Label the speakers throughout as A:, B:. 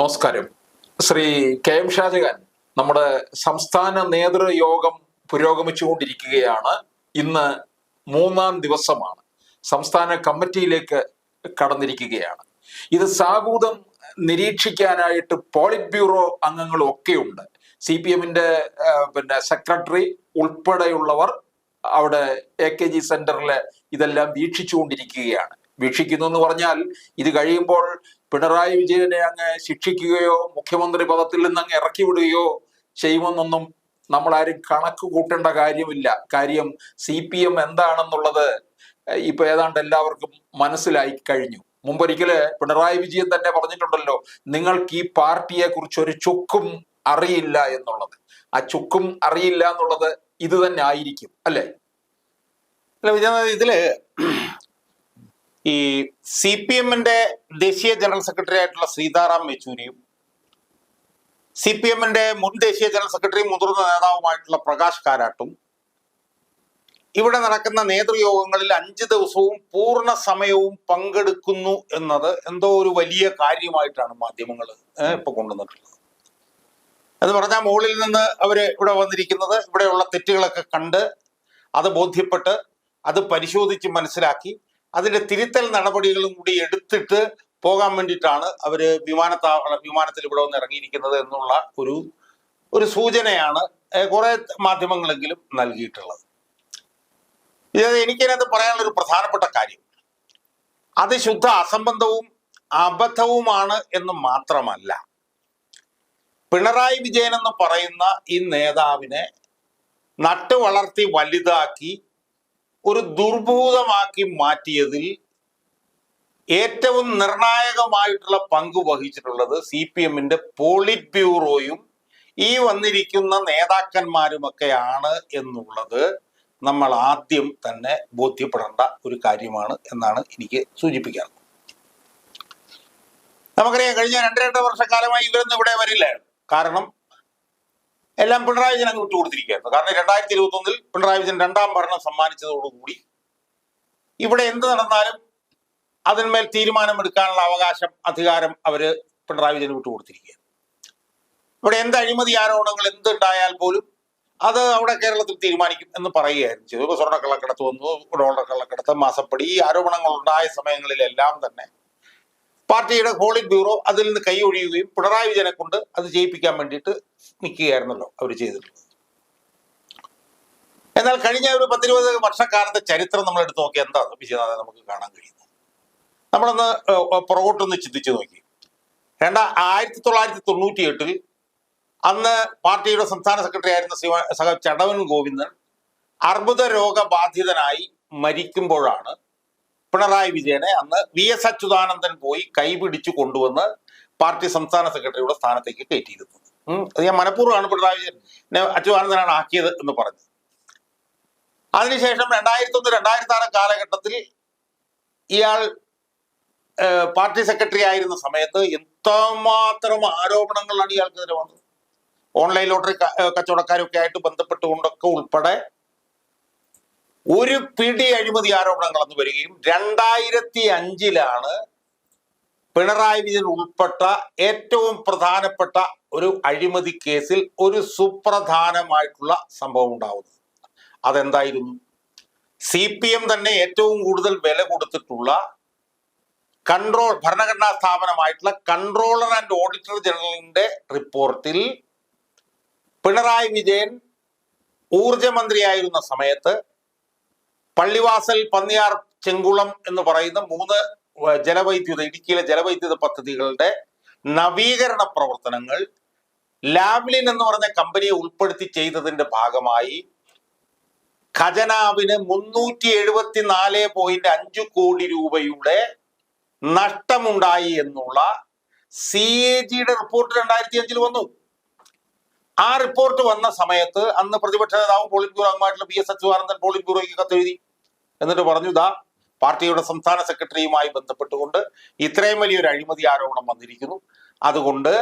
A: നമസ്കാരം. Shri K M Shah Jahan, നമ്മുടെ സംസ്ഥാന നേതൃയോഗം പുരോഗമിച്ചുകൊണ്ടിരിക്കുകയാണ്. ഇന്ന് മൂന്നാം ദിവസമാണ്. സംസ്ഥാന കമ്മിറ്റിയിലേക്ക് കടന്നിരിക്കുകയാണ്. ഇത് സാഗൂതം നിരീക്ഷിക്കാനായിട്ട് പോളിറ്റ് ബ്യൂറോ അംഗങ്ങളും ഒക്കെയുണ്ട്. CPM-ന്റെ സെക്രട്ടറി ഉൾപ്പെടെയുള്ളവർ അവിടെ AKG സെന്ററിൽ ഇതെല്ലാം വീക്ഷിച്ചുകൊണ്ടിരിക്കുകയാണ്. വീക്ഷിക്കുന്നു എന്ന് പറഞ്ഞാൽ ഇത് കഴിയുമ്പോൾ പിണറായി വിജയനെ അങ്ങ് ശിക്ഷിക്കുകയോ മുഖ്യമന്ത്രി പദത്തിൽ നിന്ന് അങ്ങ് ഇറക്കി വിടുകയോ ചെയ്യുമെന്നൊന്നും നമ്മളാരും കണക്ക് കൂട്ടേണ്ട കാര്യമില്ല. കാര്യം CPM എന്താണെന്നുള്ളത് ഇപ്പൊ ഏതാണ്ട് എല്ലാവർക്കും മനസ്സിലായി കഴിഞ്ഞു. മുമ്പൊരിക്കല് പിണറായി വിജയൻ തന്നെ പറഞ്ഞിട്ടുണ്ടല്ലോ, നിങ്ങൾക്ക് ഈ പാർട്ടിയെ കുറിച്ച് ഒരു ചുക്കും അറിയില്ല എന്നുള്ളത്. ആ ചുക്കും അറിയില്ല എന്നുള്ളത് ഇത് തന്നെ ആയിരിക്കും, അല്ലേ?
B: ഇതില് ഈ CPM-ന്റെ ദേശീയ ജനറൽ സെക്രട്ടറി ആയിട്ടുള്ള സീതാറാം യെച്ചൂരിയും CPM-ന്റെ മുൻ ദേശീയ ജനറൽ സെക്രട്ടറിയും മുതിർന്ന നേതാവുമായിട്ടുള്ള പ്രകാശ് കാരാട്ടും ഇവിടെ നടക്കുന്ന നേതൃയോഗങ്ങളിൽ 5 ദിവസവും പൂർണ്ണ സമയവും പങ്കെടുക്കുന്നു എന്നത് എന്തോ ഒരു വലിയ കാര്യമായിട്ടാണ് മാധ്യമങ്ങൾ ഇപ്പൊ കൊണ്ടുവന്നിട്ടുള്ളത്. എന്ന് പറഞ്ഞാൽ മുകളിൽ നിന്ന് അവര് ഇവിടെ വന്നിരിക്കുന്നത് ഇവിടെയുള്ള തെറ്റുകളൊക്കെ കണ്ട് അത് ബോധ്യപ്പെട്ട് അത് പരിശോധിച്ച് മനസ്സിലാക്കി അതിന്റെ തിരുത്തൽ നടപടികളും കൂടി എടുത്തിട്ട് പോകാൻ വേണ്ടിയിട്ടാണ് അവര് വിമാനത്തിൽ ഇവിടെ വന്ന് ഇറങ്ങിയിരിക്കുന്നത് എന്നുള്ള ഒരു സൂചനയാണ് കുറെ മാധ്യമങ്ങളെങ്കിലും നൽകിയിട്ടുള്ളത്. എനിക്കതിനകത്ത് പറയാനുള്ള ഒരു പ്രധാനപ്പെട്ട കാര്യം, അത് ശുദ്ധ അസംബന്ധവും അബദ്ധവുമാണ് എന്ന് മാത്രമല്ല, പിണറായി വിജയൻ എന്ന് പറയുന്ന ഈ നേതാവിനെ നട്ടു വളർത്തി വലുതാക്കി ഒരു ദുർഭൂതമാക്കി മാറ്റിയതിൽ ഏറ്റവും നിർണായകമായിട്ടുള്ള പങ്ക് വഹിച്ചിട്ടുള്ളത് CPM-ന്റെ പോളിറ്റ് ബ്യൂറോയും ഈ വന്നിരിക്കുന്ന നേതാക്കന്മാരുമൊക്കെയാണ് എന്നുള്ളത് നമ്മൾ ആദ്യം തന്നെ ബോധ്യപ്പെടേണ്ട ഒരു കാര്യമാണ് എന്നാണ് എനിക്ക് സൂചിപ്പിക്കാറുള്ളത്. നമുക്കറിയാം, കഴിഞ്ഞ 2.5 വർഷക്കാലമായി ഇവരൊന്നും ഇവിടെ വരില്ലായിരുന്നു. കാരണം എല്ലാം പിണറായി വിജയൻ അങ്ങ് വിട്ടുകൊടുത്തിരിക്കുകയായിരുന്നു. കാരണം 2021 പിണറായി വിജയൻ 2ാം ഭരണം സമ്മാനിച്ചതോടുകൂടി ഇവിടെ എന്ത് നടന്നാലും അതിന്മേൽ തീരുമാനമെടുക്കാനുള്ള അധികാരം അവര് പിണറായി വിജയന് വിട്ടുകൊടുത്തിരിക്കുകയാണ്. ഇവിടെ എന്ത് അഴിമതി ആരോപണങ്ങൾ എന്തുണ്ടായാൽ പോലും അത് അവിടെ കേരളത്തിൽ തീരുമാനിക്കും എന്ന് പറയുകയായിരുന്നു ചെയ്തു. ഇപ്പോൾ സ്വർണ്ണക്കള്ളക്കടത്ത് വന്നു, ഡോളർ കള്ളക്കടത്ത്, മാസപ്പടി, ഈ ആരോപണങ്ങൾ ഉണ്ടായ സമയങ്ങളിലെല്ലാം തന്നെ പാർട്ടിയുടെ പോളിറ്റ് ബ്യൂറോ അതിൽ നിന്ന് കൈ ഒഴിയുകയും പിണറായി വിജയനെ കൊണ്ട് അത് ചെയ്യിപ്പിക്കാൻ വേണ്ടിയിട്ട് നിൽക്കുകയായിരുന്നല്ലോ അവർ ചെയ്തിട്ടുള്ളത്. എന്നാൽ കഴിഞ്ഞ ഒരു 10-20 വർഷക്കാലത്തെ ചരിത്രം നമ്മൾ എടുത്തു നോക്കി എന്താണ് വിജയനാഥൻ നമുക്ക് കാണാൻ കഴിയുന്നത്? നമ്മളൊന്ന് പുറകോട്ടൊന്ന് ചിന്തിച്ചു നോക്കി. 1998 അന്ന് പാർട്ടിയുടെ സംസ്ഥാന സെക്രട്ടറി ആയിരുന്ന ചടവൻ ഗോവിന്ദൻ അർബുദ രോഗബാധിതനായി മരിക്കുമ്പോഴാണ് പിണറായി വിജയനെ അന്ന് VS അച്യുതാനന്ദൻ പോയി കൈപിടിച്ചു കൊണ്ടുവന്ന് പാർട്ടി സംസ്ഥാന സെക്രട്ടറിയുടെ സ്ഥാനത്തേക്ക് കയറ്റിയിരുന്നത്. അത് ഞാൻ മനഃപൂർവ്വമാണ് പിണറായി വിജയനെ അച്യുതാനന്ദനാണ് ആക്കിയത് എന്ന് പറഞ്ഞത്. അതിനുശേഷം 2001-2006 കാലഘട്ടത്തിൽ ഇയാൾ പാർട്ടി സെക്രട്ടറി ആയിരുന്ന സമയത്ത് എത്രമാത്രം ആരോപണങ്ങളാണ് ഇയാൾക്കെതിരെ വന്നത്. ഓൺലൈൻ ലോട്ടറി കച്ചവടക്കാരൊക്കെ ആയിട്ട് ബന്ധപ്പെട്ടുകൊണ്ടൊക്കെ ഉൾപ്പെടെ ഒരു പിടി അഴിമതി ആരോപണങ്ങൾ അന്ന് വരികയും 2005 പിണറായി വിജയൻ ഉൾപ്പെട്ട ഏറ്റവും പ്രധാനപ്പെട്ട ഒരു അഴിമതി കേസിൽ ഒരു സുപ്രധാനമായിട്ടുള്ള സംഭവം ഉണ്ടാവുന്നത്. അതെന്തായിരുന്നു? CPM തന്നെ ഏറ്റവും കൂടുതൽ വില കൊടുത്തിട്ടുള്ള ഭരണഘടനാ സ്ഥാപനമായിട്ടുള്ള കൺട്രോളർ ആൻഡ് ഓഡിറ്റർ ജനറലിന്റെ റിപ്പോർട്ടിൽ പിണറായി വിജയൻ ഊർജമന്ത്രിയായിരുന്ന സമയത്ത് പള്ളിവാസൽ, പന്നിയാർ, ചെങ്കുളം എന്ന് പറയുന്ന 3 ഇടുക്കിയിലെ ജലവൈദ്യുത പദ്ധതികളുടെ നവീകരണ പ്രവർത്തനങ്ങൾ ലാവ്ലിൻ എന്ന് പറഞ്ഞ കമ്പനിയെ ഉൾപ്പെടുത്തി ചെയ്തതിന്റെ ഭാഗമായി ഖജനാവിന് 374.5 കോടി രൂപയുടെ നഷ്ടമുണ്ടായി എന്നുള്ള CAG-യുടെ റിപ്പോർട്ട് 2005 വന്നു. ആ റിപ്പോർട്ട് വന്ന സമയത്ത് അന്ന് പ്രതിപക്ഷ നേതാവും പോളിറ്റ് ബ്യൂറോ അംഗമായിട്ടുള്ള VS അച്യുതാനന്ദൻ പോളിറ്റ് ബ്യൂറോയ്ക്ക് കത്തെഴുതി. എന്നിട്ട് പറഞ്ഞു, പാർട്ടിയുടെ സംസ്ഥാന സെക്രട്ടറിയുമായി ബന്ധപ്പെട്ടുകൊണ്ട് ഇത്രയും വലിയൊരു അഴിമതി ആരോപണം വന്നിരിക്കുന്നു, അതുകൊണ്ട്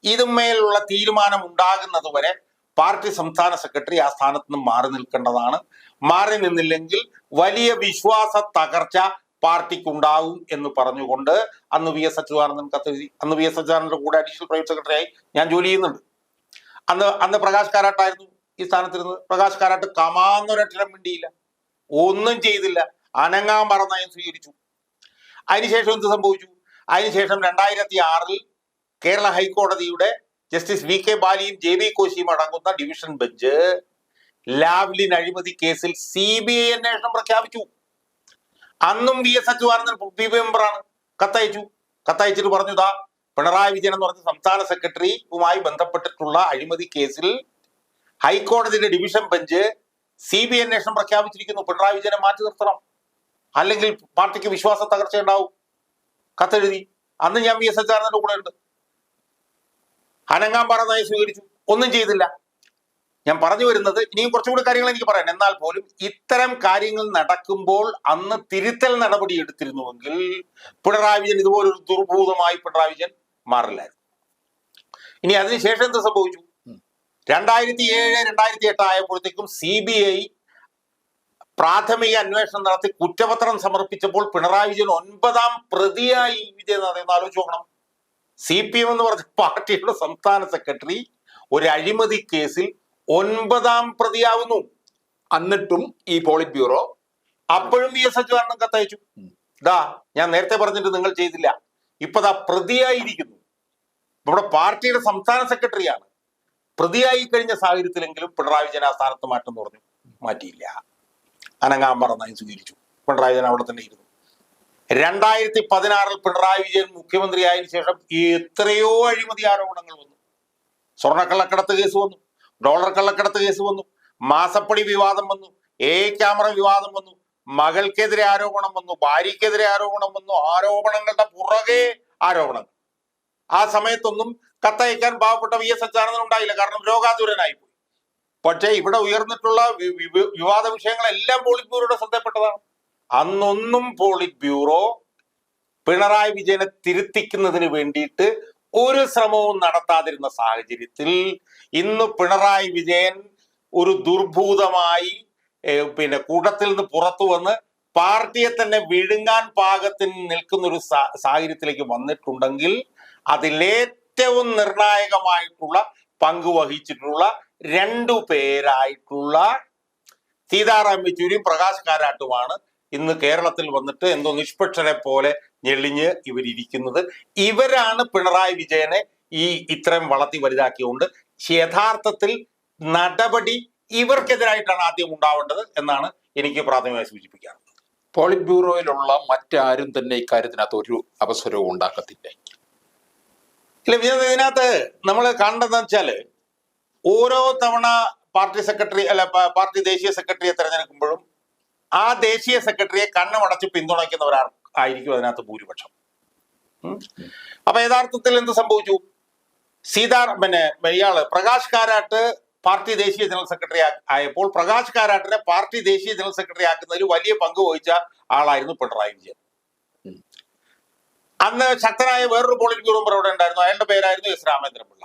B: ഇതുമേലുള്ള തീരുമാനം ഉണ്ടാകുന്നത് വരെ പാർട്ടി സംസ്ഥാന സെക്രട്ടറി ആ സ്ഥാനത്ത് നിന്ന് മാറി നിൽക്കേണ്ടതാണ്. മാറി നിന്നില്ലെങ്കിൽ വലിയ വിശ്വാസ തകർച്ച പാർട്ടിക്കുണ്ടാവും എന്ന് പറഞ്ഞുകൊണ്ട് അന്ന് വി എസ് അച്യുതാനന്ദൻ കത്തെഴുതി. അന്ന് വി എസ് അച്യുതാനന്ദന്റെ കൂടെ അഡീഷണൽ പ്രൈവറ്റ് സെക്രട്ടറിയായി ഞാൻ ജോലി ചെയ്യുന്നുണ്ട്. അന്ന് പ്രകാശ് കാരാട്ടായിരുന്നു ഈ സ്ഥാനത്തിരുന്നത്. പ്രകാശ് കാരാട്ട് കമാന്നൊരക്ഷരം മിണ്ടിയില്ല, ഒന്നും ചെയ്തില്ല, അനങ്ങാൻ പറഞ്ഞ നയം സ്വീകരിച്ചു. അതിനുശേഷം എന്ത് സംഭവിച്ചു? അതിനുശേഷം 2006 കേരള ഹൈക്കോടതിയുടെ ജസ്റ്റിസ് വി കെ ബാലിയും ജെ ബി കോശിയും അടങ്ങുന്ന ഡിവിഷൻ ബെഞ്ച് ലാവ്ലിൻ അഴിമതി കേസിൽ CBI അന്വേഷണം പ്രഖ്യാപിച്ചു. അന്നും വി എസ് അച്യുതാനന്ദൻ PB മെമ്പറാണ്. കത്തയച്ചിട്ട് പറഞ്ഞു, ദാ പിണറായി വിജയൻ എന്ന് പറഞ്ഞ സംസ്ഥാന സെക്രട്ടറിയുമായി ബന്ധപ്പെട്ടിട്ടുള്ള അഴിമതി കേസിൽ ഹൈക്കോടതിയുടെ ഡിവിഷൻ ബെഞ്ച് CBI അന്വേഷണം പ്രഖ്യാപിച്ചിരിക്കുന്നു, പിണറായി വിജയനെ മാറ്റി നിർത്തണം, അല്ലെങ്കിൽ പാർട്ടിക്ക് വിശ്വാസ തകർച്ച ഉണ്ടാവും. കത്തെഴുതി. അന്ന് ഞാൻ വി എസ് അച്യുതാനന്ദന്റെ കൂടെ ഉണ്ട്. അനങ്ങാൻ പറഞ്ഞായി സ്വീകരിച്ചു, ഒന്നും ചെയ്തില്ല. ഞാൻ പറഞ്ഞു വരുന്നത്, ഇനിയും കുറച്ചുകൂടി കാര്യങ്ങൾ എനിക്ക് പറയാൻ, എന്നാൽ പോലും ഇത്തരം കാര്യങ്ങൾ നടക്കുമ്പോൾ അന്ന് തിരുത്തൽ നടപടി എടുത്തിരുന്നുവെങ്കിൽ പിണറായി വിജയൻ ഇതുപോലൊരു ദുർഭൂതമായി പിണറായി വിജയൻ മാറില്ലായിരുന്നു. ഇനി അതിനുശേഷം എന്ത് സംഭവിച്ചു? 2007-2008 ആയപ്പോഴത്തേക്കും CBI പ്രാഥമിക അന്വേഷണം നടത്തി കുറ്റപത്രം സമർപ്പിച്ചപ്പോൾ പിണറായി വിജയൻ 9ാം പ്രതിയായി. വിജയൻ ആലോചിച്ച് നോക്കണം. CPM എന്ന് പറഞ്ഞ പാർട്ടിയുടെ സംസ്ഥാന സെക്രട്ടറി ഒരു അഴിമതി കേസിൽ 9ാം പ്രതിയാവുന്നു.
A: എന്നിട്ടും ഈ പോളിറ്റ് ബ്യൂറോ
B: അപ്പോഴും വി എസ് അച്യുതാനന്ദൻ കത്തയച്ചു, ദാ ഞാൻ നേരത്തെ പറഞ്ഞിട്ട് നിങ്ങൾ ചെയ്തില്ല, ഇപ്പതാ പ്രതിയായിരിക്കുന്നു. നമ്മുടെ പാർട്ടിയുടെ സംസ്ഥാന സെക്രട്ടറിയാണ്. പ്രതിയായി കഴിഞ്ഞ സാഹചര്യത്തിലെങ്കിലും പിണറായി വിജയൻ ആ സ്ഥാനത്ത് മാറ്റം പറഞ്ഞു, മാറ്റിയില്ല. അനങ്ങാൻ പറഞ്ഞായി സ്വീകരിച്ചു. പിണറായി വിജയൻ അവിടെ തന്നെ ഇരുന്നു. 2016 പിണറായി വിജയൻ മുഖ്യമന്ത്രിയായതിനു ശേഷം എത്രയോ അഴിമതി ആരോപണങ്ങൾ വന്നു. സ്വർണ്ണക്കള്ളക്കടത്ത് കേസ് വന്നു, ഡോളർ കള്ളക്കടത്ത് കേസ് വന്നു, മാസപ്പടി വിവാദം വന്നു, ക്യാമറ വിവാദം വന്നു, മകൾക്കെതിരെ ആരോപണം വന്നു, ഭാര്യക്കെതിരെ ആരോപണം വന്നു, ആരോപണങ്ങളുടെ പുറകെ ആരോപണങ്ങൾ. ആ സമയത്തൊന്നും കത്തയക്കാൻ പാവപ്പെട്ട വി എസ് അച്യുതാനന്ദൻ ഉണ്ടായില്ല, കാരണം രോഗാതുരനായി പോയി. പക്ഷേ ഇവിടെ ഉയർന്നിട്ടുള്ള വിവാദ വിഷയങ്ങളെല്ലാം പോളിറ്റ് ബ്യൂറോയുടെ ശ്രദ്ധപ്പെട്ടതാണ്. അന്നൊന്നും പോളിറ്റ് ബ്യൂറോ പിണറായി വിജയനെ തിരുത്തിക്കുന്നതിന് വേണ്ടിയിട്ട് ഒരു ശ്രമവും നടത്താതിരുന്ന സാഹചര്യത്തിൽ ഇന്ന് പിണറായി വിജയൻ ഒരു ദുർഭൂതമായി കൂട്ടത്തിൽ നിന്ന് പുറത്തു വന്ന് പാർട്ടിയെ തന്നെ വിഴുങ്ങാൻ പാകത്തിന് നിൽക്കുന്ന ഒരു സാഹചര്യത്തിലേക്ക് വന്നിട്ടുണ്ടെങ്കിൽ അതിലേറ്റവും നിർണായകമായിട്ടുള്ള പങ്ക് വഹിച്ചിട്ടുള്ള 2 പേരായിട്ടുള്ള സീതാറാം യെച്ചൂരിയും പ്രകാശ് കാരാട്ടുമാണ് ഇന്ന് കേരളത്തിൽ വന്നിട്ട് എന്തോ നിഷ്പക്ഷരെ പോലെ ഞെളിഞ്ഞ് ഇവരിയ്ക്കുന്നത്. ഇവരാണ് പിണറായി വിജയനെ ഇത്രയും വളർത്തി വലുതാക്കിയുകൊണ്ട് യഥാർത്ഥത്തിൽ നടപടി ഇവർക്കെതിരായിട്ടാണ് ആദ്യം ഉണ്ടാവേണ്ടത് എന്നാണ് എനിക്ക് പ്രാഥമികമായി സൂചിപ്പിക്കാറുള്ളത്.
A: പോളിറ്റ് ബ്യൂറോയിലുള്ള മറ്റാരും തന്നെ ഇക്കാര്യത്തിനകത്ത് ഒരു അവസരവും ഉണ്ടാക്കത്തില്ല.
B: ഇല്ല, ഇതിനകത്ത് നമ്മൾ കാണേണ്ടതെന്ന് വെച്ചാല് ഓരോ തവണ പാർട്ടി സെക്രട്ടറി പാർട്ടി ദേശീയ സെക്രട്ടറിയെ തെരഞ്ഞെടുക്കുമ്പോഴും ആ ദേശീയ സെക്രട്ടറിയെ കണ്ണുമടച്ച് പിന്തുണയ്ക്കുന്നവരായിരിക്കും അതിനകത്ത് ഭൂരിപക്ഷം. അപ്പൊ യഥാർത്ഥത്തിൽ എന്ത് സംഭവിച്ചു? പ്രകാശ് കാരാട്ട് പാർട്ടി ദേശീയ ജനറൽ സെക്രട്ടറി ആയപ്പോൾ പ്രകാശ് കാരാട്ടിനെ പാർട്ടി ദേശീയ ജനറൽ സെക്രട്ടറി ആക്കുന്നതിൽ വലിയ പങ്ക് വഹിച്ച ആളായിരുന്നു പിണറായി വിജയൻ. അന്ന് ശക്തനായ വേറൊരു പോളിറ്റ് ബ്യൂറോ മെമ്പർ അവിടെ ഉണ്ടായിരുന്നു. അയാളുടെ പേരായിരുന്നു S. രാമേന്ദ്രപിള്ള.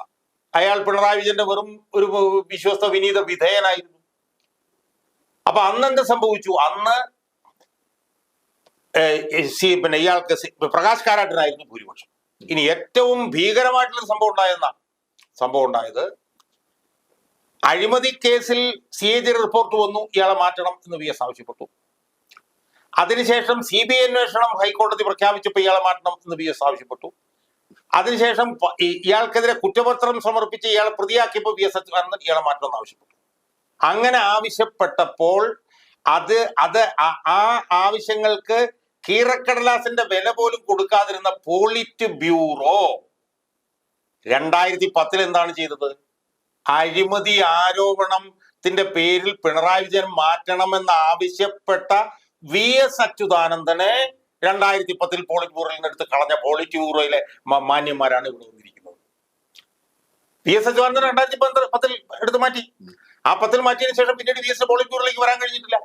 B: അയാൾ പിണറായി വിജയന്റെ വെറും ഒരു വിശ്വസ്ത വിനീത വിധേയനായിരുന്നു. അപ്പൊ അന്ന് എന്ത് സംഭവിച്ചു? അന്ന് ഇയാൾക്ക് പ്രകാശ് കാരാട്ടിനായിരുന്നു ഭൂരിപക്ഷം. ഇനി ഏറ്റവും ഭീകരമായിട്ടുള്ള സംഭവം ഉണ്ടായത് അഴിമതി കേസിൽ CAG റിപ്പോർട്ട് വന്നു, ഇയാളെ മാറ്റണം എന്ന് VS ആവശ്യപ്പെട്ടു. അതിനുശേഷം CBI അന്വേഷണം ഹൈക്കോടതി പ്രഖ്യാപിച്ചപ്പോൾ ഇയാളെ മാറ്റണം എന്ന് VS ആവശ്യപ്പെട്ടു. അതിനുശേഷം ഇയാൾക്കെതിരെ കുറ്റപത്രം സമർപ്പിച്ച് ഇയാളെ പ്രതിയാക്കിയപ്പോൾ VS അച്യുതാനന്ദൻ ഇയാളെ മാറ്റണമെന്ന് ആവശ്യപ്പെട്ടു. അങ്ങനെ ആവശ്യപ്പെട്ടപ്പോൾ ആ ആവശ്യങ്ങൾക്ക് കീറക്കടലാസിന്റെ വില പോലും കൊടുക്കാതിരുന്ന പോളിറ്റ് ബ്യൂറോ 2010 എന്താണ് ചെയ്തത്? അഴിമതി ആരോപണത്തിന്റെ പേരിൽ പിണറായി വിജയൻ മാറ്റണമെന്ന് ആവശ്യപ്പെട്ട VS അച്യുതാനന്ദനെ 2010 പോളിറ്റ് ബ്യൂറോയിൽ നിന്ന് എടുത്ത് കളഞ്ഞ പോളിറ്റ് ബ്യൂറോയിലെ മാന്യന്മാരാണ് ഇവിടെ വന്നിരിക്കുന്നത്. VS അച്യുതാനന്ദൻ 2010 എടുത്ത് മാറ്റി. ആ 10 മാറ്റിയതിനു ശേഷം പിന്നീട് VS പോളിറ്റ് ബ്യൂറോയിലേക്ക് വരാൻ കഴിഞ്ഞിട്ടില്ല.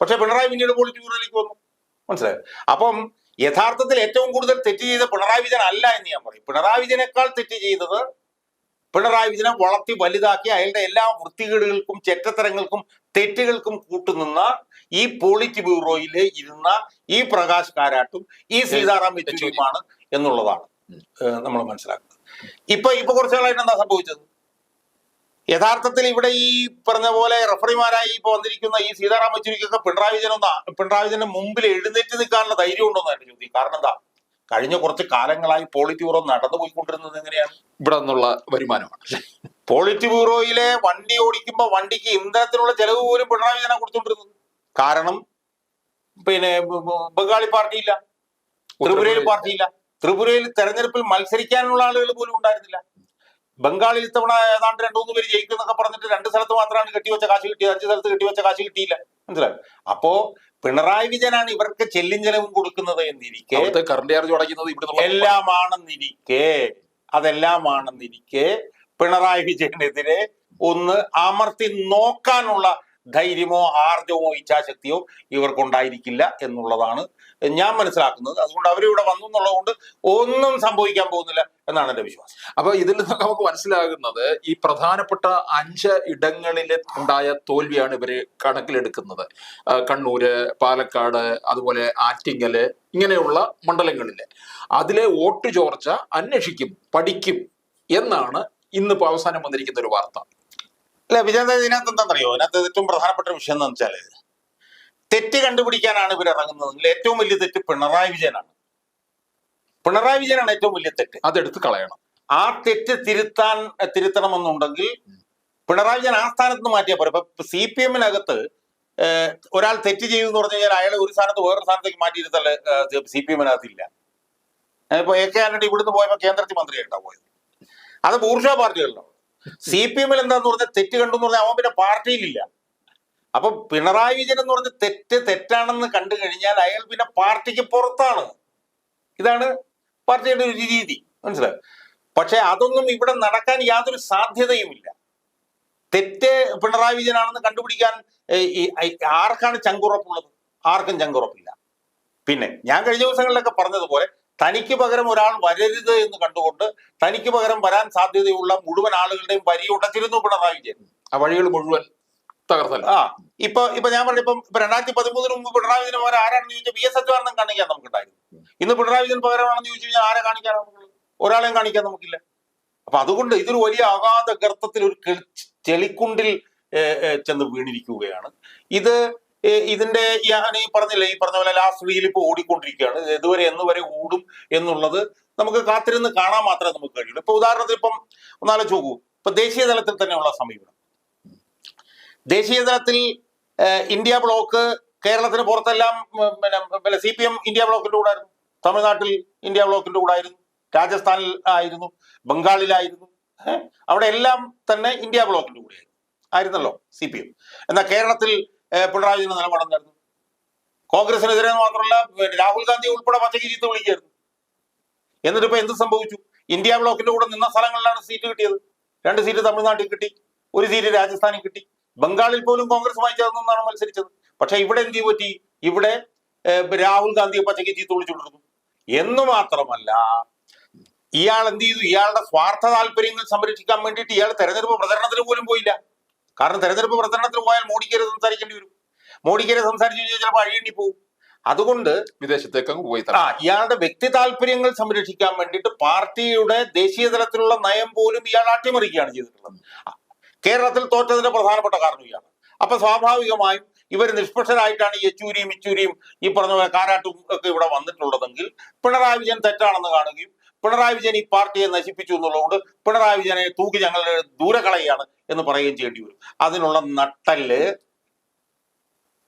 B: പക്ഷെ പിണറായി പിന്നീട് പോളിറ്റ് ബ്യൂറോയിലേക്ക് വന്നു. മനസ്സിലായോ? അപ്പം യഥാർത്ഥത്തിൽ ഏറ്റവും കൂടുതൽ തെറ്റ് ചെയ്ത പിണറായി വിജയൻ അല്ല എന്ന് ഞാൻ പറയും. പിണറായി വിജയനേക്കാൾ തെറ്റ് ചെയ്തത് പിണറായി വിജയനെ വളർത്തി വലുതാക്കി അയാളുടെ എല്ലാ വൃത്തികേടുകൾക്കും ചെറ്റത്തരങ്ങൾക്കും തെറ്റുകൾക്കും കൂട്ടുനിന്ന ഈ പോളിറ്റ് ബ്യൂറോയിൽ ഇരുന്ന ഈ പ്രകാശ് കാരാട്ടും ഈ സീതാറാം യെച്ചൂരിയുമാണ് എന്നുള്ളതാണ് നമ്മൾ മനസ്സിലാക്കുന്നത്. ഇപ്പൊ കുറച്ചു നാളായിട്ട് എന്താ സംഭവിച്ചത്? യഥാർത്ഥത്തിൽ ഇവിടെ ഈ പറഞ്ഞ പോലെ റഫറിമാരായി ഇപ്പൊ വന്നിരിക്കുന്ന ഈ സീതാറാം യെച്ചൂരിക്കൊക്കെ പിണറായി വിജയന്റെ മുമ്പിൽ എഴുന്നേറ്റ് നിൽക്കാനുള്ള ധൈര്യം ഉണ്ടോന്ന് എന്റെ ചോദ്യം. കാരണം എന്താ, കഴിഞ്ഞ കുറച്ച് കാലങ്ങളായി പോളിറ്റ് ബ്യൂറോ നടന്നു പോയിക്കൊണ്ടിരുന്നത് എങ്ങനെയാണ്?
A: ഇവിടെ നിന്നുള്ള വരുമാനമാണ്.
B: പോളിറ്റ് ബ്യൂറോയിലെ വണ്ടി ഓടിക്കുമ്പോ വണ്ടിക്ക് ഇന്ധനത്തിനുള്ള ചെലവ് പോലും പിണറായി വിജയനാ കൊടുത്തോണ്ടിരുന്നത്. കാരണം പിന്നെ ബംഗാളി പാർട്ടിയില്ല, ത്രിപുരയിൽ പാർട്ടിയില്ല, ത്രിപുരയിൽ തെരഞ്ഞെടുപ്പിൽ മത്സരിക്കാനുള്ള ആളുകൾ പോലും ഉണ്ടായിരുന്നില്ല. ബംഗാളിൽ ഇത്തവണ ഏതാണ്ട് 2-3 പേര് ജയിക്കും എന്നൊക്കെ പറഞ്ഞിട്ട് 2 സ്ഥലത്ത് മാത്രമാണ് കെട്ടിവെച്ച കാശ് കിട്ടിയത്, 5 സ്ഥലത്ത് കെട്ടിവെച്ച കാശ് കിട്ടിയില്ല. മനസ്സിലായി? അപ്പോ പിണറായി വിജയനാണ് ഇവർക്ക് ചെല്ലും ചെലവും കൊടുക്കുന്നത് എന്നിരിക്കെ, അതെല്ലാമാണെന്നിരിക്കെ പിണറായി വിജയനെതിരെ ഒന്ന് അമർത്തി നോക്കാനുള്ള ധൈര്യമോ ആർജവമോ ഇച്ഛാശക്തിയോ ഇവർക്കുണ്ടായിരിക്കില്ല എന്നുള്ളതാണ് ഞാൻ മനസ്സിലാക്കുന്നത്. അതുകൊണ്ട് അവരിവിടെ വന്നു എന്നുള്ളത് കൊണ്ട് ഒന്നും സംഭവിക്കാൻ പോകുന്നില്ല എന്നാണ് എന്റെ വിശ്വാസം.
A: അപ്പൊ ഇതിൽ നിന്നൊക്കെ നമുക്ക് മനസ്സിലാകുന്നത് ഈ പ്രധാനപ്പെട്ട 5 ഇടങ്ങളിൽ ഉണ്ടായ തോൽവിയാണ് ഇവര് കണക്കിലെടുക്കുന്നത്. കണ്ണൂര്, പാലക്കാട്, അതുപോലെ ആറ്റിങ്ങല്, ഇങ്ങനെയുള്ള മണ്ഡലങ്ങളില് അതിലെ വോട്ട് ചോർച്ച അന്വേഷിക്കും, പഠിക്കും എന്നാണ് ഇന്നിപ്പോ അവസാനം വന്നിരിക്കുന്ന ഒരു വാർത്ത.
B: അല്ല വിജയൻ, ഇതിനകത്ത് എന്താണെന്നറിയോ, ഇതിനകത്ത് ഏറ്റവും പ്രധാനപ്പെട്ട വിഷയം എന്ന് വെച്ചാല് തെറ്റ് കണ്ടുപിടിക്കാനാണ് ഇവർ ഇറങ്ങുന്നതെങ്കിൽ ഏറ്റവും വലിയ തെറ്റ് പിണറായി വിജയനാണ്. പിണറായി വിജയനാണ് ഏറ്റവും വലിയ തെറ്റ്.
A: അതെടുത്ത് കളയണം.
B: ആ തെറ്റ് തിരുത്തണമെന്നുണ്ടെങ്കിൽ പിണറായി വിജയൻ ആ സ്ഥാനത്ത് നിന്ന് മാറ്റിയാൽ പോരെ. ഇപ്പൊ CPM-നകത്ത് ഒരാൾ തെറ്റ് ചെയ്തു എന്ന് പറഞ്ഞു കഴിഞ്ഞാൽ അയാളെ ഒരു സ്ഥാനത്ത് വേറൊരു സ്ഥാനത്തേക്ക് മാറ്റിയിരുത്തല്ലേ CPM-നകത്തില്ല. ഇപ്പൊ AK ആന്റണി ഇവിടുന്ന് പോയപ്പോ കേന്ദ്രത്തിൽ മന്ത്രിയായിട്ടാണ് പോയത്. അത് ബൂർഷ്വാ പാർട്ടികളിലാണ്. CPM-ൽ എന്താന്ന് പറഞ്ഞാൽ തെറ്റ് കണ്ടു എന്ന് പറഞ്ഞാൽ അവൻ പിന്നെ പാർട്ടിയിലില്ല. അപ്പൊ പിണറായി വിജയൻ എന്ന് പറഞ്ഞ തെറ്റാണെന്ന് കണ്ടു കഴിഞ്ഞാൽ അയാൾ പിന്നെ പാർട്ടിക്ക് പുറത്താണ്. ഇതാണ് പാർട്ടിയുടെ ഒരു രീതി, മനസ്സിലായി? പക്ഷെ അതൊന്നും ഇവിടെ നടക്കാൻ യാതൊരു സാധ്യതയുമില്ല. തെറ്റ് പിണറായി വിജയനാണെന്ന് കണ്ടുപിടിക്കാൻ ആർക്കാണ് ചങ്കുറപ്പുള്ളത്? ആർക്കും ചങ്കുറപ്പില്ല. പിന്നെ ഞാൻ കഴിഞ്ഞ ദിവസങ്ങളിലൊക്കെ പറഞ്ഞതുപോലെ തനിക്ക് പകരം ഒരാൾ വരരുത് എന്ന് കണ്ടുകൊണ്ട് തനിക്ക് പകരം വരാൻ സാധ്യതയുള്ള മുഴുവൻ ആളുകളുടെയും വരി ഉടച്ചിരുന്നു പിണറായി വിജയൻ.
A: ആ വഴികൾ മുഴുവൻ തകർത്തല്ല.
B: ഇപ്പൊ ഞാൻ പറഞ്ഞു, ഇപ്പൊ 2013 മുമ്പ് പിണറായി വിജയന് പകരം ആരാണെന്ന് ചോദിച്ചാൽ VS അച്യുതാനന്ദൻ കാണിക്കാൻ നമുക്കുണ്ടായിരുന്നു. ഇന്ന് പിണറായി വിജയൻ പകരമാണെന്ന് ചോദിച്ചു കഴിഞ്ഞാൽ ആരെ കാണിക്കാനാണ് നമുക്കുള്ളത്? ഒരാളെയും കാണിക്കാൻ നമുക്കില്ല. അപ്പൊ അതുകൊണ്ട് ഇതൊരു വലിയ അഗാധ ഗർത്തത്തിൽ, ഒരു ചെളിക്കുണ്ടിൽ ചെന്ന് വീണിരിക്കുകയാണ്. ഇതിന്റെ ഞാൻ ഈ പറഞ്ഞ പോലെ ലാസ്റ്റ് വീൽ ഇപ്പൊ ഓടിക്കൊണ്ടിരിക്കുകയാണ്. എന്ന് വരെ ഓടും എന്നുള്ളത് നമുക്ക് കാത്തിരുന്ന് കാണാൻ മാത്രമേ നമുക്ക് കഴിയുള്ളൂ. ഇപ്പൊ ഉദാഹരണത്തിന് ഇപ്പം ഒന്നാലോചിച്ച് നോക്കൂ, ഇപ്പൊ ദേശീയ തലത്തിൽ തന്നെയുള്ള സമീപനം. ദേശീയ തലത്തിൽ ഇന്ത്യ ബ്ലോക്ക് കേരളത്തിന് പുറത്തെല്ലാം പിന്നെ CPM ഇന്ത്യ ബ്ലോക്കിന്റെ കൂടെ ആയിരുന്നു. തമിഴ്നാട്ടിൽ ഇന്ത്യ ബ്ലോക്കിന്റെ കൂടെ ആയിരുന്നു, രാജസ്ഥാനിൽ ആയിരുന്നു, ബംഗാളിലായിരുന്നു. അവിടെ എല്ലാം തന്നെ ഇന്ത്യ ബ്ലോക്കിന്റെ കൂടെ ആയിരുന്നല്ലോ CPM. എന്നാൽ കേരളത്തിൽ പിണറായി വിജയൻ നിലപാടെന്നായിരുന്നു. കോൺഗ്രസിനെതിരെ മാത്രമല്ല, രാഹുൽ ഗാന്ധി ഉൾപ്പെടെ പച്ചയ്ക്ക് ചീത്ത വിളിക്കായിരുന്നു. എന്നിട്ട് ഇപ്പൊ എന്ത് സംഭവിച്ചു? ഇന്ത്യ ബ്ലോക്കിന്റെ കൂടെ നിന്ന സ്ഥലങ്ങളിലാണ് സീറ്റ് കിട്ടിയത്. 2 സീറ്റ് തമിഴ്നാട്ടിൽ കിട്ടി, 1 സീറ്റ് രാജസ്ഥാനിൽ കിട്ടി. ബംഗാളിൽ പോലും കോൺഗ്രസുമായി ചേർന്നാണ് മത്സരിച്ചത്. പക്ഷെ ഇവിടെ എന്ത് പറ്റി? ഇവിടെ രാഹുൽ ഗാന്ധിയെ പച്ചയ്ക്ക് ചീത്ത വിളിച്ചുകൊണ്ടിരുന്നു. എന്ന് മാത്രമല്ല, ഇയാൾ എന്ത് ചെയ്തു? ഇയാളുടെ സ്വാർത്ഥ താല്പര്യങ്ങൾ സംരക്ഷിക്കാൻ വേണ്ടിയിട്ട് ഇയാൾ തെരഞ്ഞെടുപ്പ് പ്രചരണത്തിന് പോലും പോയില്ല. കാരണം തെരഞ്ഞെടുപ്പ് പ്രചരണത്തിന് പോയാൽ മോഡിക്കെതിരെ സംസാരിക്കേണ്ടി വരും. മോഡിക്കെതിരെ സംസാരിച്ചു കഴിഞ്ഞാൽ ചിലപ്പോൾ അഴിയേണ്ടി പോകും. അതുകൊണ്ട്
A: വിദേശത്തേക്ക് പോയി
B: ഇയാളുടെ വ്യക്തി താല്പര്യങ്ങൾ സംരക്ഷിക്കാൻ വേണ്ടിയിട്ട് പാർട്ടിയുടെ ദേശീയ തലത്തിലുള്ള നയം പോലും ഇയാൾ അട്ടിമറിക്കുകയാണ് ചെയ്തിട്ടുള്ളത്. കേരളത്തിൽ തോറ്റതിന്റെ പ്രധാനപ്പെട്ട കാരണം ഇയാളാണ്. അപ്പൊ സ്വാഭാവികമായും ഇവർ നിഷ്പക്ഷരായിട്ടാണ് യെച്ചൂരിയും ഇച്ചൂരിയും ഈ പറഞ്ഞ പോലെ കാരാട്ടും ഒക്കെ ഇവിടെ വന്നിട്ടുള്ളതെങ്കിൽ പിണറായി വിജയൻ തെറ്റാണെന്ന് കാണുകയും പിണറായി വിജയൻ ഈ പാർട്ടിയെ നശിപ്പിച്ചു എന്നുള്ളതുകൊണ്ട് പിണറായി വിജയനെ തൂക്കി ഞങ്ങളുടെ ദൂരെ കളയാണ് എന്ന് പറയുകയും ചെയ്യേണ്ടി വരും. അതിനുള്ള നട്ടല്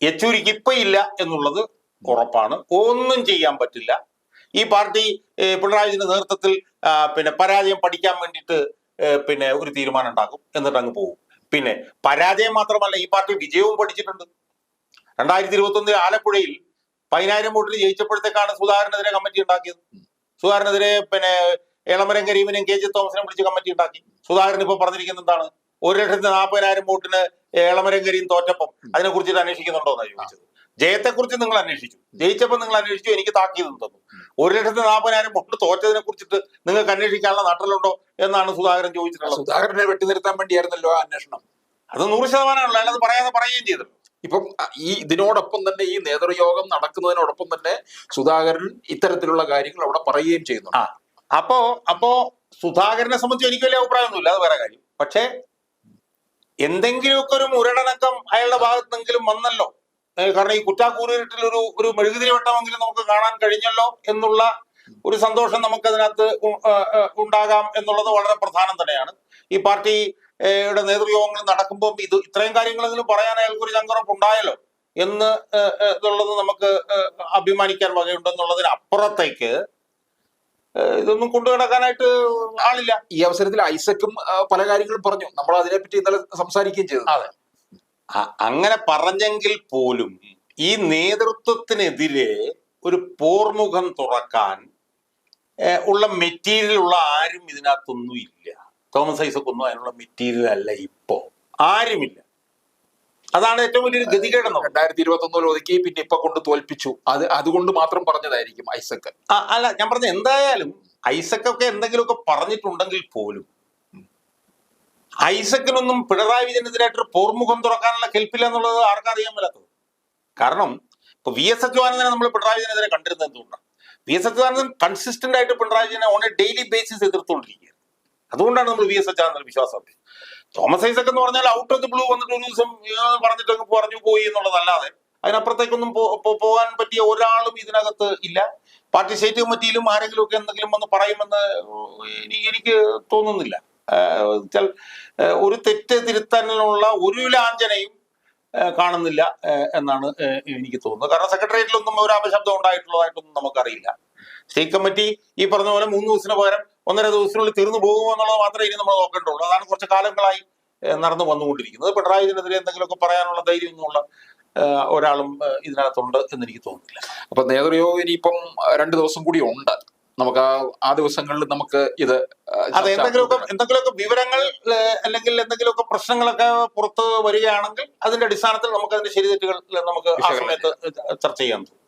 B: യെച്ചൂരിക്ക് ഇപ്പൊ ഇല്ല എന്നുള്ളത് ഉറപ്പാണ്. ഒന്നും ചെയ്യാൻ പറ്റില്ല. ഈ പാർട്ടി പിണറായി വിജയന്റെ നേതൃത്വത്തിൽ പിന്നെ പരാജയം പഠിക്കാൻ വേണ്ടിയിട്ട് പിന്നെ ഒരു തീരുമാനം ഉണ്ടാക്കും, എന്നിട്ട് അങ്ങ് പോകും. പിന്നെ പരാജയം മാത്രമല്ല, ഈ പാർട്ടി വിജയവും പഠിച്ചിട്ടുണ്ട്. 2021 ആലപ്പുഴയിൽ 10,000 വോട്ടിൽ ജയിച്ചപ്പോഴത്തേക്കാണ് സുധാകരനെതിരെ കമ്മിറ്റി ഉണ്ടാക്കിയത്. സുധാകരനെതിരെ പിന്നെ എളമരം കരീമിനെയും KJ തോമസിനെയും വിളിച്ച് കമ്മിറ്റി ഉണ്ടാക്കി. സുധാകരൻ ഇപ്പൊ പറഞ്ഞിരിക്കുന്നത് എന്താണ്? 1,40,000 വോട്ടിന് എളമരം കരീം തോറ്റപ്പം അതിനെ കുറിച്ചിട്ട് അന്വേഷിക്കുന്നുണ്ടോ എന്നാണ് ചോദിച്ചത്. ജയത്തെക്കുറിച്ച് നിങ്ങൾ അന്വേഷിച്ചു, ജയിച്ചപ്പോൾ നിങ്ങൾ അന്വേഷിച്ചു, എനിക്ക് താക്കീത് തന്നു. 1,40,000 വോട്ട് തോറ്റതിനെ കുറിച്ചിട്ട് നിങ്ങൾക്ക് അന്വേഷിക്കാനുള്ള നട്ടലുണ്ടോ എന്നാണ് സുധാകരൻ ചോദിച്ചിട്ടുള്ളത്.
A: സുധാകരനെ വെട്ടി നിർത്താൻ വേണ്ടിയായിരുന്നല്ലോ ആ അന്വേഷണം.
B: അത് 100%. അയാൾ അത് പറയാതെ പറയുകയും ചെയ്തല്ലോ.
A: ഇപ്പം ഈ ഇതിനോടൊപ്പം തന്നെ ഈ നേതൃയോഗം നടക്കുന്നതിനോടൊപ്പം തന്നെ സുധാകരൻ ഇത്തരത്തിലുള്ള കാര്യങ്ങൾ അവിടെ പറയുകയും ചെയ്യുന്നു.
B: അപ്പോ സുധാകരനെ സംബന്ധിച്ച് എനിക്ക് വലിയ അഭിപ്രായമൊന്നുമില്ല, അത് വേറെ കാര്യം. പക്ഷേ എന്തെങ്കിലുമൊക്കെ ഒരു മുരടനക്കം അയാളുടെ ഭാഗത്തെങ്കിലും വന്നല്ലോ, കാരണം ഈ കുറ്റാക്കൂരിട്ടിൽ ഒരു മെഴുകുതിരി വെട്ടമെങ്കിലും നമുക്ക് കാണാൻ കഴിഞ്ഞല്ലോ എന്നുള്ള ഒരു സന്തോഷം നമുക്കതിനകത്ത് ഉണ്ടാകാം എന്നുള്ളത് വളരെ പ്രധാനം തന്നെയാണ്. ഈ പാർട്ടിയുടെ നേതൃയോഗങ്ങൾ നടക്കുമ്പോൾ ഇത്രയും കാര്യങ്ങളെങ്കിലും പറയാൻ അയാൾക്കൊരു ചങ്കുറപ്പ് ഉണ്ടായല്ലോ എന്നുള്ളത് നമുക്ക് അഭിമാനിക്കാൻ വകയുണ്ടെന്നുള്ളതിന് അപ്പുറത്തേക്ക് ഇതൊന്നും കൊണ്ടു നടക്കാനായിട്ട് ആളില്ല.
A: ഈ അവസരത്തിൽ ഐസക്കും പല കാര്യങ്ങളും പറഞ്ഞു, നമ്മൾ അതിനെപ്പറ്റി ഇന്നലെ സംസാരിക്കുകയും ചെയ്തു.
B: അതെ, അങ്ങനെ പറഞ്ഞെങ്കിൽ പോലും ഈ നേതൃത്വത്തിനെതിരെ ഒരു പോർമുഖം തുറക്കാൻ ഉള്ള മെറ്റീരിയൽ ഉള്ള ആരും ഇതിനകത്തൊന്നും ഇല്ല. തോമസ് ഐസക്കൊന്നും അതിനുള്ള മെറ്റീരിയൽ അല്ല, ഇപ്പോ ആരുമില്ല. അതാണ് ഏറ്റവും വലിയൊരു ഗതികേടെന്ന്.
A: 2021 ഒതുക്കി, പിന്നെ ഇപ്പൊ കൊണ്ട് തോൽപ്പിച്ചു, അതുകൊണ്ട് മാത്രം പറഞ്ഞതായിരിക്കും ഐസക്ക്.
B: അല്ല, ഞാൻ പറഞ്ഞ എന്തായാലും ഐസക്കൊക്കെ എന്തെങ്കിലുമൊക്കെ പറഞ്ഞിട്ടുണ്ടെങ്കിൽ പോലും ഐസക്കിനൊന്നും പിണറായി വിജയനെതിരായിട്ടൊരു പോർമുഖം തുറക്കാനുള്ള കെൽപ്പില്ല എന്നുള്ളത് ആർക്കറിയാൻ മേലാത്തത്. കാരണം ഇപ്പൊ VS അച്യുതാനന്ദനെ നമ്മൾ പിണറായി വിജയനെതിരെ കണ്ടിരുന്നത് എന്തുകൊണ്ടാണ്? VS അച്യുതാനന്ദൻ കൺസിസ്റ്റന്റ് ആയിട്ട് പിണറായി വിജയനെ ഓൺ എ ഡെയിലി ബേസിസ് എതിർത്തുകൊണ്ടിരിക്കുകയാണ്. അതുകൊണ്ടാണ് നമ്മൾ VS അച്യുതാനന്ദൻ വിശ്വാസം. തോമസ് ഐസക് എന്ന് പറഞ്ഞാൽ ഔട്ട് ഓഫ് ദി ബ്ലൂ വന്നിട്ട് ഒരു ദിവസം പറഞ്ഞിട്ടൊക്കെ പറഞ്ഞു പോയി എന്നുള്ളതല്ലാതെ അതിനപ്പുറത്തേക്കൊന്നും പോകാൻ പറ്റിയ ഒരാളും ഇതിനകത്ത് ഇല്ല. പാർട്ടി സ്റ്റേറ്റ് കമ്മിറ്റിയിലും ആരെങ്കിലും ഒക്കെ എന്തെങ്കിലും വന്ന് പറയുമെന്ന് എനിക്ക് തോന്നുന്നില്ല. ഒരു തെറ്റ് തിരുത്താനുള്ള ഒരു ലാഞ്ചനയും കാണുന്നില്ല എന്നാണ് എനിക്ക് തോന്നുന്നത്. കാരണം സെക്രട്ടേറിയറ്റിലൊന്നും ഒരു അപശബ്ദം ഉണ്ടായിട്ടുള്ളതായിട്ടൊന്നും നമുക്കറിയില്ല. സ്റ്റേറ്റ് കമ്മിറ്റി ഈ പറഞ്ഞ പോലെ 3 ദിവസത്തിന് പകരം 1.5 ദിവസത്തിനുള്ളിൽ തീർന്നു പോകുമോ എന്നുള്ളത് മാത്രമേ ഇനി നമ്മൾ നോക്കേണ്ടുള്ളൂ. അതാണ് കുറച്ച് കാലങ്ങളായി നടന്നു വന്നുകൊണ്ടിരിക്കുന്നത്. പിണറായി വിജയനെതിരെ എന്തെങ്കിലുമൊക്കെ പറയാനുള്ള ധൈര്യമൊന്നുമുള്ള ഒരാളും ഇതിനകത്തുണ്ട് എന്ന് എനിക്ക് തോന്നുന്നില്ല.
A: അപ്പൊ നേതൃയോഗം ഇനിയിപ്പം 2 ദിവസം കൂടി ഉണ്ട്. നമുക്ക് ആ ദിവസങ്ങളിൽ നമുക്ക് ഇത്
B: അതെ എന്തെങ്കിലുമൊക്കെ വിവരങ്ങൾ അല്ലെങ്കിൽ എന്തെങ്കിലുമൊക്കെ പ്രശ്നങ്ങളൊക്കെ പുറത്ത് വരികയാണെങ്കിൽ അതിന്റെ അടിസ്ഥാനത്തിൽ നമുക്ക് അതിന്റെ ശരിതെറ്റുകൾ നമുക്ക് ആ സമയത്ത് ചർച്ച ചെയ്യാൻ തോന്നും.